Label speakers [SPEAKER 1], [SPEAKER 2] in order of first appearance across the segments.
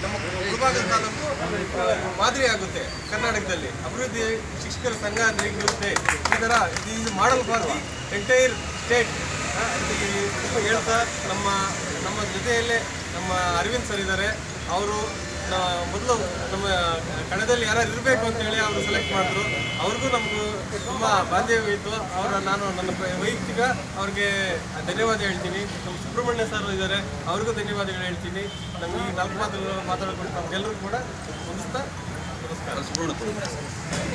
[SPEAKER 1] ನಮ್ಮ ಮುಳಬಾಗಿಲು ತಾಲೂಕು ಮಾದರಿ ಆಗುತ್ತೆ ಕರ್ನಾಟಕದಲ್ಲಿ. ಅಭಿವೃದ್ಧಿ ಶಿಕ್ಷಕರ ಸಂಘ ಹೇಗಿರುತ್ತೆ ಈ ಥರ ಇದು ಮಾಡಲ್ ಫಾರ್ ದಿ ಎಂಟೈರ್ ಸ್ಟೇಟ್ ಹೇಳ್ತಾ ನಮ್ಮ ಜೊತೆಯಲ್ಲೇ ನಮ್ಮ ಅರವಿಂದ್ ಸರ್ ಇದ್ದಾರೆ. ಅವರು ಮೊದಲು ನಮ್ಮ ಕಣದಲ್ಲಿ ಯಾರು ಇರಬೇಕು ಅಂತೇಳಿ ಅವರು ಸೆಲೆಕ್ಟ್ ಮಾಡಿದ್ರು. ಅವ್ರಿಗೂ ನಮಗೂ ತುಂಬ ಬಾಂಧವ್ಯ ಇತ್ತು. ನಾನು ನನ್ನ ವೈಯಕ್ತಿಕ ಅವ್ರಿಗೆ ಧನ್ಯವಾದ ಹೇಳ್ತೀನಿ. ನಮ್ಮ ಸುಬ್ರಹ್ಮಣ್ಯ ಸರ್ ಇದ್ದಾರೆ, ಅವ್ರಿಗೂ ಧನ್ಯವಾದಗಳು ಹೇಳ್ತೀನಿ. ನಮಗೆ ಈ 4 ಮಾತುಗಳು ಮಾತಾಡಿಕೊಂಡು ನಮಗೆಲ್ಲರೂ ಕೂಡ ಹೊಂದಿಸ್ತಾ ನಮಸ್ಕಾರ.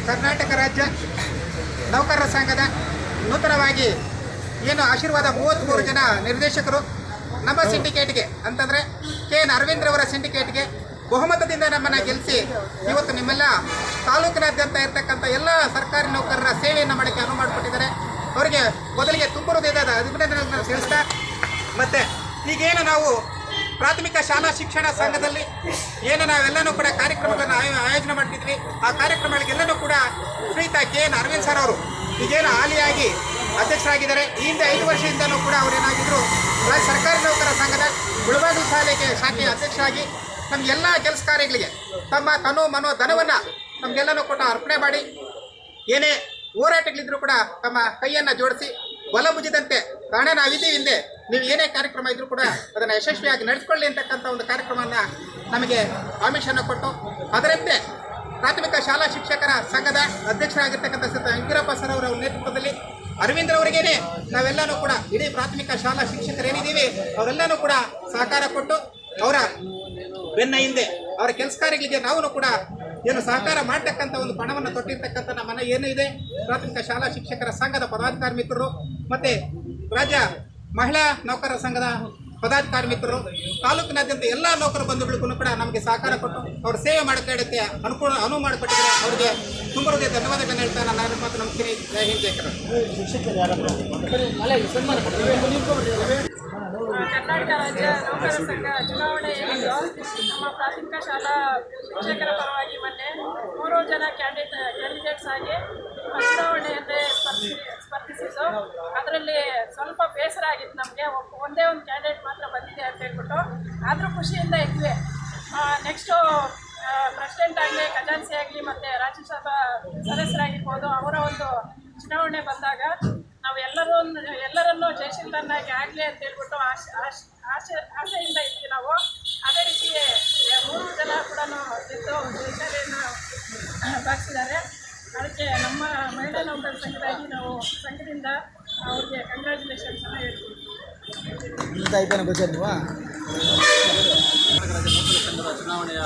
[SPEAKER 2] ಕರ್ನಾಟಕ ರಾಜ್ಯ ನೌಕರರ ಸಂಘದ ನೂತನವಾಗಿ ಏನು ಆಶೀರ್ವಾದ 33 ಜನ ನಿರ್ದೇಶಕರು ನಮ್ಮ ಸಿಂಡಿಕೇಟ್ಗೆ ಅಂತಂದರೆ KN ಅರವಿಂದ್ರವರ ಸಿಂಡಿಕೇಟ್ಗೆ ಬಹುಮತದಿಂದ ನಮ್ಮನ್ನು ಗೆಲ್ಲಿಸಿ ಇವತ್ತು ನಿಮ್ಮೆಲ್ಲ ತಾಲೂಕಿನಾದ್ಯಂತ ಇರತಕ್ಕಂಥ ಎಲ್ಲ ಸರ್ಕಾರಿ ನೌಕರರ ಸೇವೆಯನ್ನು ಮಾಡೋಕ್ಕೆ ಅನುವು ಮಾಡಿಕೊಟ್ಟಿದ್ದಾರೆ. ಅವರಿಗೆ ಮೊದಲಿಗೆ ತುಂಬ ಹೃದಯದ ಅಭಿನಂದನೆಗಳನ್ನು ತಿಳಿಸ್ತಾ, ಮತ್ತು ಈಗೇನು ನಾವು ಪ್ರಾಥಮಿಕ ಶಾಲಾ ಶಿಕ್ಷಣ ಸಂಘದಲ್ಲಿ ಏನು ನಾವೆಲ್ಲನೂ ಕೂಡ ಕಾರ್ಯಕ್ರಮಗಳನ್ನು ಆಯೋಜನೆ ಮಾಡ್ತಿದ್ವಿ, ಆ ಕಾರ್ಯಕ್ರಮಗಳಿಗೆಲ್ಲನೂ ಕೂಡ ಶ್ರೀಯುತ KN ಅರವಿಂದ್ ಸರ್ ಅವರು ಈಗೇನು ಹಾಲಿಯಾಗಿ ಅಧ್ಯಕ್ಷರಾಗಿದ್ದಾರೆ. ಈ ಹಿಂದೆ 5 ವರ್ಷದಿಂದಲೂ ಕೂಡ ಅವರೇನಾಗಿದ್ದರು ಸರ್ಕಾರಿ ನೌಕರರ ಸಂಘದ ಮುಳಬಾಗಿಲು ಶಾಖೆಯ ಅಧ್ಯಕ್ಷರಾಗಿ ನಮಗೆಲ್ಲ ಕೆಲಸ ಕಾರ್ಯಗಳಿಗೆ ತಮ್ಮ ತನು ಮನೋ ಧನವನ್ನು ನಮಗೆಲ್ಲನೂ ಕೂಡ ಅರ್ಪಣೆ ಮಾಡಿ ಏನೇ ಹೋರಾಟಗಳಿದ್ರೂ ಕೂಡ ತಮ್ಮ ಕೈಯನ್ನು ಜೋಡಿಸಿ ಬಲ ಮುಜಿದಂತೆ ಕಾರಣ ನಾವಿದ್ದೀವಿ ಹಿಂದೆ, ನೀವು ಏನೇ ಕಾರ್ಯಕ್ರಮ ಇದ್ರೂ ಕೂಡ ಅದನ್ನು ಯಶಸ್ವಿಯಾಗಿ ನಡೆಸ್ಕೊಳ್ಳಿ ಅಂತಕ್ಕಂಥ ಒಂದು ಕಾರ್ಯಕ್ರಮವನ್ನು ನಮಗೆ ಆಮಿಷನ್ನು ಕೊಟ್ಟು ಅದರಂತೆ ಪ್ರಾಥಮಿಕ ಶಾಲಾ ಶಿಕ್ಷಕರ ಸಂಘದ ಅಧ್ಯಕ್ಷರಾಗಿರ್ತಕ್ಕಂಥ ವೆಂಕಟಪ್ಪ ಸರ್ ಅವರ ನೇತೃತ್ವದಲ್ಲಿ ಅರವಿಂದ್ರವರಿಗೇನೆ ನಾವೆಲ್ಲನೂ ಕೂಡ ಇಡೀ ಪ್ರಾಥಮಿಕ ಶಾಲಾ ಶಿಕ್ಷಕರೇನಿದ್ದೀವಿ ಅವರೆಲ್ಲನೂ ಕೂಡ ಸಹಕಾರ ಕೊಟ್ಟು ಅವರ ಬೆನ್ನ ಹಿಂದೆ ಅವರ ಕೆಲಸ ಕಾರ್ಯಗಳಿಗೆ ನಾವು ಕೂಡ ಏನು ಸಹಕಾರ ಮಾಡ್ತಕ್ಕಂಥ ಒಂದು ಪಣವನ್ನು ತೊಟ್ಟಿರ್ತಕ್ಕಂಥ ನಮ್ಮನ್ನ ಏನು ಇದೆ ಪ್ರಾಥಮಿಕ ಶಾಲಾ ಶಿಕ್ಷಕರ ಸಂಘದ ಪದಾಧಿಕಾರಿ ಮಿತ್ರರು ಮತ್ತು ರಾಜ್ಯ ಮಹಿಳಾ ನೌಕರರ ಸಂಘದ ಪದಾಧಿಕಾರಿ ಮಿತ್ರರು, ತಾಲೂಕಿನಾದ್ಯಂತ ಎಲ್ಲ ನೌಕರ ಬಂಧುಗಳಿಗೂ ಕೂಡ ನಮಗೆ ಸಹಕಾರ ಕೊಟ್ಟು ಅವ್ರ ಸೇವೆ ಮಾಡೋಕ್ಕೆ ಅನುವು ಮಾಡಿಕೊಟ್ಟಿದ್ದಾರೆ. ಅವರಿಗೆ ತುಂಬ ಹೃದಯ ಧನ್ಯವಾದಗಳನ್ನು ಹೇಳ್ತಾ ನಾನು ಮಾತು ನಂಬ್ತೀನಿ. ಜೈ ಹಿಂದ್, ಜೈ
[SPEAKER 3] ಕರ್ನಾಟಕ ರಾಜ್ಯ ನೌಕರ ಸಂಘ ಚುನಾವಣೆ ಏನಿದೆಯೋ ನಮ್ಮ ಪ್ರಾಥಮಿಕ ಶಾಲಾ ಶಿಕ್ಷಕರ ಪರವಾಗಿ ಮೊನ್ನೆ 3 ಜನ ಕ್ಯಾಂಡಿಡೇಟ್ಸ್ ಆಗಿ ಚುನಾವಣೆಯನ್ನೇ ಸ್ಪರ್ಧಿಸಿದ್ದು. ಅದರಲ್ಲಿ ಸ್ವಲ್ಪ ಬೇಸರ ಆಗಿತ್ತು ನಮಗೆ. ಒಂದೇ ಒಂದು ಕ್ಯಾಂಡಿಡೇಟ್ ಮಾತ್ರ ಬಂದಿದೆ ಅಂತ ಹೇಳ್ಬಿಟ್ಟು, ಆದರೂ ಖುಷಿಯಿಂದ ಇದ್ವಿ. ನೆಕ್ಸ್ಟು ಪ್ರೆಸಿಡೆಂಟ್ ಆಗಲಿ, ಖಜಾನ್ಸಿ ಆಗಲಿ ಮತ್ತು ರಾಜ್ಯಸಭಾ ಸದಸ್ಯರಾಗಿರ್ಬೋದು, ಅವರ ಒಂದು ಚುನಾವಣೆ ಬಂದಾಗ ನಾವು ಎಲ್ಲರನ್ನೂ ಜಯಶೀಲರನ್ನಾಗಿ ಆಗಲಿ ಅಂತ ಹೇಳ್ಬಿಟ್ಟು ಆಸೆಯಿಂದ ಇದ್ವಿ ನಾವು. ಅದೇ ರೀತಿ 3 ಜನ ಕೂಡ ಗೆದ್ದು ಜಯಶಾಲೆಯನ್ನು ಬಾರಿಸಿದ್ದಾರೆ. ಅದಕ್ಕೆ ನಮ್ಮ ಮಹಿಳಾ ನೌಕರರ ಸಂಘದಾಗಿ ನಾವು ಸಂಘದಿಂದ ಅವ್ರಿಗೆ ಕಂಗ್ರ್ಯಾಚುಲೇಷನ್ಸನ್ನು ಹೇಳ್ತೀವಿ.
[SPEAKER 4] ಸಂಘದ ಚುನಾವಣೆಯ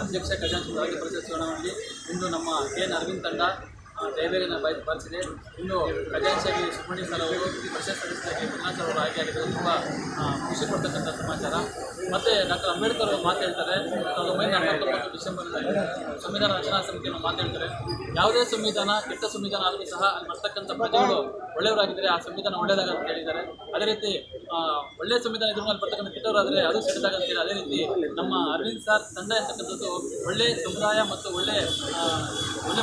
[SPEAKER 4] ಅಧ್ಯಕ್ಷ ಖಜಾಂಚಿ ರಾಜ್ಯ ಪರಿಷತ್ ಚುನಾವಣೆಯಲ್ಲಿ ಇಂದು ನಮ್ಮ KN ಅರವಿಂದ್ ತಂಡ ಜಯಬೇರಿಯನ್ನು ಬಾರಿಸಿದೆ. ಇನ್ನು ಖಜಾಂಚಿಯಾಗಿ ಸುಬ್ರಹ್ಮಣ್ಯ ಸರ್ ಅವರು, ಪರಿಷತ್ ಸದಸ್ಯರಾಗಿ ಪ್ರಜ್ಞಾತ್ ಅವರು ಆಯ್ಕೆಯಾಗಿದ್ದು ತುಂಬ ಖುಷಿ ಪಡ್ತಕ್ಕಂಥ ಸಮಾಚಾರ. ಮತ್ತು ಡಾಕ್ಟರ್ ಅಂಬೇಡ್ಕರ್ ಅವರು ಮಾತಾಡ್ತಾರೆ 1949 ಡಿಸೆಂಬರ್ನಲ್ಲಿ ಸಂವಿಧಾನ ರಚನಾ ಸಮಿತಿಯನ್ನು ಮಾತಾಡ್ತಾರೆ. ಯಾವುದೇ ಸಂವಿಧಾನ ಕೆಟ್ಟ ಸಂವಿಧಾನ ಆದರೂ ಸಹ ಅಲ್ಲಿ ಬರ್ತಕ್ಕಂಥ ಪ್ರಜೆಗಳು ಒಳ್ಳೆಯವರಾಗಿದ್ದರೆ ಆ ಸಂವಿಧಾನ ಒಳ್ಳೆಯದಾಗ ಅಂತ ಹೇಳಿದ್ದಾರೆ. ಅದೇ ರೀತಿ ಒಳ್ಳೆಯ ಸಂವಿಧಾನ ಇದ್ರ ಮೇಲೆ ಬರ್ತಕ್ಕಂಥ ಕೆಟ್ಟವರಾದರೆ ಅದು ಕೆಟ್ಟದಾಗ ಅಂತೇಳಿ ಅದೇ ರೀತಿ ನಮ್ಮ ಅರವಿಂದ್ ಸರ್ ತಂಡ ಇರ್ತಕ್ಕಂಥದ್ದು ಒಳ್ಳೆಯ ಸಮುದಾಯ ಮತ್ತು ಒಳ್ಳೆಯ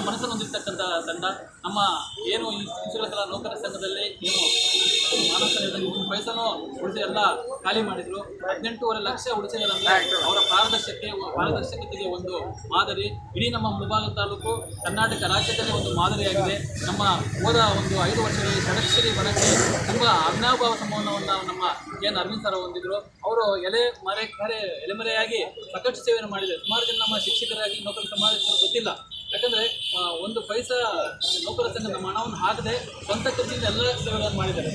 [SPEAKER 4] ಮನಸ್ಸನ್ನು ಹೊಂದಿರ್ತಕ್ಕಂಥ ತಂಡ. ನಮ್ಮ ಏನು ಈ ಶಿಕ್ಷಕರ ನೌಕರ ಸಂಘದಲ್ಲಿ ಏನು ಮಾನವ ಒಂದು ಪೈಸನೂ ಉಳಿಸಿ ಎಲ್ಲ ಖಾಲಿ ಮಾಡಿದರು. 18.5 ಲಕ್ಷ ಉಳಿಸಿದಾರಂದ್ರೆ ಅವರ ಪಾರದರ್ಶಕತೆಗೆ ಒಂದು ಮಾದರಿ. ಇಡೀ ನಮ್ಮ ಮುಳಬಾಗಿಲು ತಾಲೂಕು ಕರ್ನಾಟಕ ರಾಜ್ಯದಲ್ಲಿ ಒಂದು ಮಾದರಿಯಾಗಿದೆ. ನಮ್ಮ ಹೋದ ಒಂದು 5 ವರ್ಷಗಳಲ್ಲಿ ಷಡಕ್ಷರಿ ಬಣಕ್ಕೆ ತುಂಬ ಅವಿನಾಭಾವ ಸಂಬಂಧವನ್ನು ನಮ್ಮ KN ಅರವಿಂದ್ ಸರ್ ಹೊಂದಿದ್ರು. ಅವರು ಎಲೆಮರೆಯಾಗಿ ಸಾಕಷ್ಟು ಸೇವೆಯನ್ನು ಮಾಡಿದ್ದಾರೆ. ಸುಮಾರು ಜನ ನಮ್ಮ ಶಿಕ್ಷಕರಾಗಿ ನೌಕರ ಸಮಾಜ ಗೊತ್ತಿಲ್ಲ. ಯಾಕಂದರೆ ಒಂದು ಪೈಸಾ ನೌಕರ ಸಂಘ ನಮ್ಮ ಹಣವನ್ನು ಹಾಕದೆ ಸ್ವಂತ ಖರ್ಚಿಂದ ಎಲ್ಲ ಸೇವೆಗಳನ್ನು ಮಾಡಿದ್ದಾರೆ.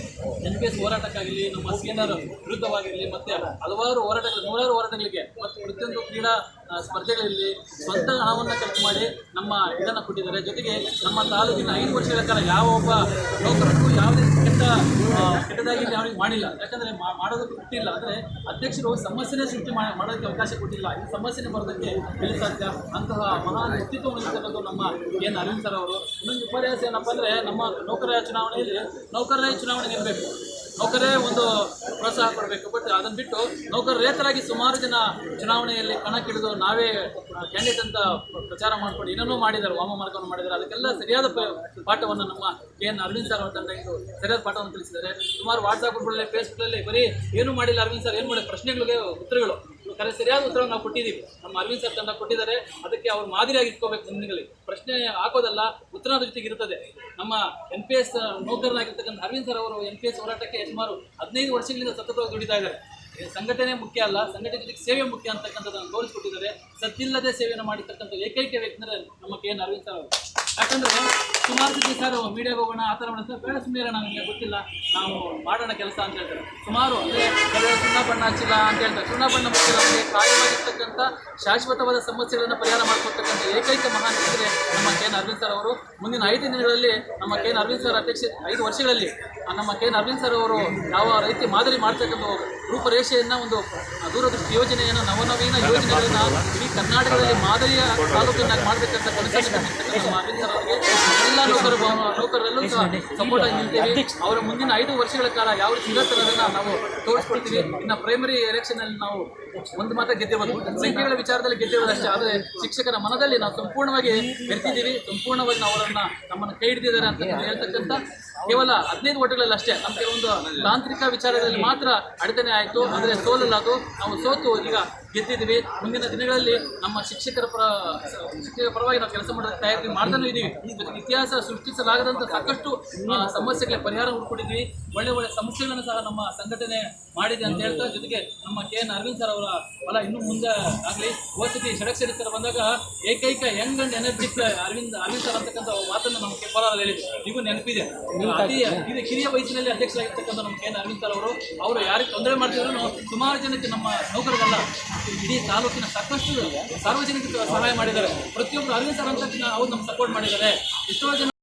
[SPEAKER 4] NPS ಹೋರಾಟಕ್ಕಾಗಲಿ, ನಮ್ಮ CNR ವಿರುದ್ಧವಾಗಿರಲಿ, ಮತ್ತು ಹಲವಾರು ಹೋರಾಟಗಳು, 100 ಹೋರಾಟಗಳಿಗೆ ಮತ್ತು ಪ್ರತಿಯೊಂದು ಕ್ರೀಡಾ ಸ್ಪರ್ಧೆಗಳಲ್ಲಿ ಸ್ವಂತ ಹಣವನ್ನು ಖರ್ಚು ಮಾಡಿ ನಮ್ಮ ಇದನ್ನು ಕೊಟ್ಟಿದ್ದಾರೆ. ಜೊತೆಗೆ ನಮ್ಮ ತಾಲೂಕಿನ 5 ವರ್ಷಗಳ ಕಾಲ ಯಾವ ಒಬ್ಬ ನೌಕರಕ್ಕೂ ಯಾವುದೇ ಕೆಟ್ಟದಾಗಿ ಅವರಿಗೆ ಮಾಡಿಲ್ಲ. ಯಾಕಂದರೆ ಮಾಡೋದಕ್ಕೆ ಬಿಟ್ಟಿಲ್ಲ. ಅಂದರೆ ಅಧ್ಯಕ್ಷರು ಸಮಸ್ಯೆನೇ ಸೃಷ್ಟಿ ಮಾಡೋದಕ್ಕೆ ಅವಕಾಶ ಕೊಟ್ಟಿಲ್ಲ. ಈ ಸಮಸ್ಯೆನೇ ಬರೋದಕ್ಕೆ ಎಲ್ಲಿ ಸಾಧ್ಯ? ಅಂತಹ ಮಹಾನ್ ವ್ಯಕ್ತಿತ್ವ ಹೊಂದಿರ್ತಕ್ಕಂಥ ನಮ್ಮ KN ಅರವಿಂದ್ ಸರ್ ಅವರು. ಇನ್ನೊಂದು ಉಪನ್ಯಾಸ ಏನಪ್ಪ ಅಂದರೆ, ನಮ್ಮ ನೌಕರರ ಚುನಾವಣೆಯಲ್ಲಿ ನೌಕರರೇ ಚುನಾವಣೆ ಗೆಲ್ಲಬೇಕು, ನೌಕರೇ ಒಂದು ಪ್ರೋತ್ಸಾಹ ಕೊಡಬೇಕು. ಬಟ್ ಅದನ್ನು ಬಿಟ್ಟು ನೌಕರರೇತರಾಗಿ ಸುಮಾರು ಜನ ಚುನಾವಣೆಯಲ್ಲಿ ಕಣಕ್ಕಿಳಿದು ನಾವೇ ಕ್ಯಾಂಡಿಡೇಟ್ ಅಂತ ಪ್ರಚಾರ ಮಾಡ್ಕೊಂಡು ಏನೇನೋ ಮಾಡಿದ್ದಾರೆ, ವಾಮಮಾರ್ಗವನ್ನು ಮಾಡಿದ್ದಾರೆ. ಅದಕ್ಕೆಲ್ಲ ಸರಿಯಾದ ಪಾಠವನ್ನು ನಮ್ಮ KN ಅರವಿಂದ್ ಸರ್ ಅವರ ತಂಡ ಇದು ಸರಿಯಾದ ಪಾಠವನ್ನು ತಿಳಿಸಿದ್ದಾರೆ. ಸುಮಾರು ವಾಟ್ಸಾಪ್ ಗ್ರೂಪ್ಗಳಲ್ಲಿ, ಫೇಸ್ಬುಕ್ಕಲ್ಲಿ ಬರೀ ಏನು ಮಾಡಿಲ್ಲ ಅರವಿಂದ್ ಸರ್, ಏನು ಮಾಡಿ ಪ್ರಶ್ನೆಗಳಿಗೆ ಉತ್ತರಗಳು ಸರಿಯಾದ ಉತ್ತರ ನಾವು ಕೊಟ್ಟಿದ್ದೀವಿ. ನಮ್ಮ ಅರವಿಂದ್ ಸರ್ ತಂಡ ಕೊಟ್ಟಿದ್ದಾರೆ, ಅದಕ್ಕೆ ಅವ್ರು ಮಾದರಿಯಾಗಿ ಇಟ್ಕೋಬೇಕು. ಮುಂದಿನಲ್ಲಿ ಪ್ರಶ್ನೆ ಹಾಕೋದಲ್ಲ, ಉತ್ತರ ಅದ್ರ ಜೊತೆಗೆ ಇರುತ್ತದೆ. ನಮ್ಮ NPS ನೌಕರನಾಗಿರ್ತಕ್ಕಂಥ ಅರವಿಂದ್ ಸರ್ ಅವರು NPS ಹೋರಾಟಕ್ಕೆ ಸುಮಾರು 15 ವರ್ಷಗಳಿಂದ ಸತತವಾಗಿ ದುಡಿತಾ ಇದ್ದಾರೆ. ಸಂಘಟನೆ ಮುಖ್ಯ ಅಲ್ಲ, ಸಂಘಟನೆ ಜೊತೆಗೆ ಸೇವೆ ಮುಖ್ಯ ಅಂತಕ್ಕಂಥದ್ದನ್ನು ತೋರಿಸ್ಕೊಟ್ಟಿದ್ದಾರೆ. ಸದ್ದಿಲ್ಲದೆ ಸೇವೆಯನ್ನು ಮಾಡಿರ್ತಕ್ಕಂಥ ಏಕೈಕ ವ್ಯಕ್ತಿ ಅಂದರೆ ನಮ್ಮ KN ಅರವಿಂದ್ ಸರ್ ಅವರು. ಯಾಕಂದರೆ ಸುಮಾರು ಜೊತೆ ಸರ್ ಮೀಡಿಯಾಗೆ ಹೋಗೋಣ, ಆ ಥರ ಮಾಡೋಣ, ಬೇಡ ಸುಮ್ಮನೆ ನಮಗೆ ಗೊತ್ತಿಲ್ಲ, ನಾವು ಮಾಡೋಣ ಕೆಲಸ ಅಂತ ಹೇಳ್ತಾರೆ. ಸುಮಾರು ಅಂದರೆ ಸುಣ್ಣ ಬಣ್ಣ ಹಚ್ಚಿಲ್ಲ ಅಂತ ಹೇಳ್ತಾರೆ. ಸುಣ್ಣ ಬಣ್ಣ ಮುಖ್ಯ ನಮಗೆ ಕಾಯವಾಗಿರ್ತಕ್ಕಂಥ ಶಾಶ್ವತವಾದ ಸಮಸ್ಯೆಗಳನ್ನು ಪರಿಹಾರ ಮಾಡಿಕೊಡ್ತಕ್ಕಂಥ ಏಕೈಕ ಮಹಾನ್ ವ್ಯಕ್ತಿ ನಮ್ಮ KN ಅರವಿಂದ್ ಸರ್ ಅವರು. ಮುಂದಿನ 5 ದಿನಗಳಲ್ಲಿ ನಮ್ಮ KN ಅರವಿಂದ್ ಸರ್ ಅಧ್ಯಕ್ಷ 5 ವರ್ಷಗಳಲ್ಲಿ ನಮ್ಮ KN ಅರವಿಂದ್ ಸರ್ ಅವರು ಯಾವ ರೀತಿ ಮಾದರಿ ಮಾಡ್ತಕ್ಕಂಥ ರೂಪರೇಷೆಯನ್ನು, ಒಂದು ದೂರದೃಷ್ಟಿ ಯೋಜನೆಯನ್ನು, ನವನವೀನ ಯೋಜನೆಗಳನ್ನು ಇಡೀ ಕರ್ನಾಟಕದಲ್ಲಿ ಮಾದರಿಯ ತಾಲೂಕನ್ನಾಗಿ ಮಾಡಬೇಕಂತ ಕನಸನ್ನು ನಮ್ಮ ಅರವಿಂದ್ ಸರ್ ಅವರಿಗೆ ಎಲ್ಲ ನೌಕರರಲ್ಲೂ ಸಹ ಸಪೋರ್ಟ್ ಆಗಿ ನಿಲ್ತೀವಿ. ಅವರ ಮುಂದಿನ 5 ವರ್ಷಗಳ ಕಾಲ ಯಾವ ರೀತಿ ಇರುತ್ತೆ ಅನ್ನೋದನ್ನು ನಾವು ತೋರಿಸ್ಕೊಡ್ತೀವಿ. ಇನ್ನು ಪ್ರೈಮರಿ ಎಲೆಕ್ಷನಲ್ಲಿ ನಾವು ಒಂದು ಮಾತ್ರ ಗೆದ್ದಿರೋದು, ಸಂಖ್ಯೆಗಳ ವಿಚಾರದಲ್ಲಿ ಗೆದ್ದಿರೋದು ಅಷ್ಟೇ. ಆದರೆ ಶಿಕ್ಷಕರ ಮನದಲ್ಲಿ ನಾವು ಸಂಪೂರ್ಣವಾಗಿ ಬೆರೆತಿದ್ದೀವಿ, ಸಂಪೂರ್ಣವಾಗಿ ನಾವು ನಮ್ಮನ್ನು ಕೈ ಹಿಡಿದಿದ್ದಾರೆ ಅಂತ ಹೇಳ್ತಕ್ಕಂಥ ಕೇವಲ 15 ಓಟುಗಳಲ್ಲಿ ಅಷ್ಟೇ. ನಮ್ಮ ಕೆಲವೊಂದು ತಾಂತ್ರಿಕ ವಿಚಾರದಲ್ಲಿ ಮಾತ್ರ ಅಡೆತಡೆ ಆಯಿತು, ಅಂದರೆ ಸೋಲಲ್ಲದು. ನಾವು ಸೋತು ಈಗ ಗೆದ್ದಿದ್ದೀವಿ. ಮುಂದಿನ ದಿನಗಳಲ್ಲಿ ನಮ್ಮ ಶಿಕ್ಷಕರ ಪರವಾಗಿ ನಾವು ಕೆಲಸ ಮಾಡೋದಕ್ಕೆ ತಯಾರಿ ಮಾಡ್ತಾನೂ ಇದ್ದೀವಿ. ಜೊತೆಗೆ ಇತಿಹಾಸ ಸೃಷ್ಟಿಸಲಾಗದಂಥ ಸಾಕಷ್ಟು ಸಮಸ್ಯೆಗಳಿಗೆ ಪರಿಹಾರ ಹುಡ್ಕೊಂಡಿದ್ವಿ. ಒಳ್ಳೆ ಒಳ್ಳೆ ಸಮಸ್ಯೆಗಳನ್ನು ಸಹ ನಮ್ಮ ಸಂಘಟನೆ ಮಾಡಿದೆ ಅಂತ ಹೇಳ್ತಾ, ಜೊತೆಗೆ ನಮ್ಮ KN ಅರವಿಂದ್ ಸರ್ ಅವರ ಫಲ ಇನ್ನೂ ಮುಂದೆ ಆಗಲಿ. ವಸತಿ ಷಡಕ್ಷರಿತರ ಬಂದಾಗ ಏಕೈಕ young and energetic Arvind sir ಅಂತಕ್ಕಂಥ ಮಾತನ್ನು ನಮ್ಮ ಕೋಲಾರಲ್ಲಿ ಹೇಳಿದ್ರು. ಈಗ ನೆನಪಿದೆ. ಇದು ಕಿರಿಯ ವಯಸ್ಸಿನಲ್ಲಿ ಅಧ್ಯಕ್ಷರಾಗಿರ್ತಕ್ಕಂಥ ನಮ್ಮ KN ಅರವಿಂದ್ ಸರ್ ಅವರು ಯಾರಿಗೆ ತೊಂದರೆ ಮಾಡ್ತಿದ್ರು ಸುಮಾರು ಜನಕ್ಕೆ, ನಮ್ಮ ನೌಕರರಲ್ಲ, ಇಡೀ ತಾಲೂಕಿನ ಸಾಕಷ್ಟು ಸಾರ್ವಜನಿಕ ಸಹಾಯ ಮಾಡಿದ್ದಾರೆ. ಪ್ರತಿಯೊಬ್ಬರು ಅರವಿಂದ್ ಸರ್ ಅಂತ ಅವ್ರು ನಮ್ಗೆ ಸಪೋರ್ಟ್ ಮಾಡಿದ್ದಾರೆ. ಎಷ್ಟೋ ಜನ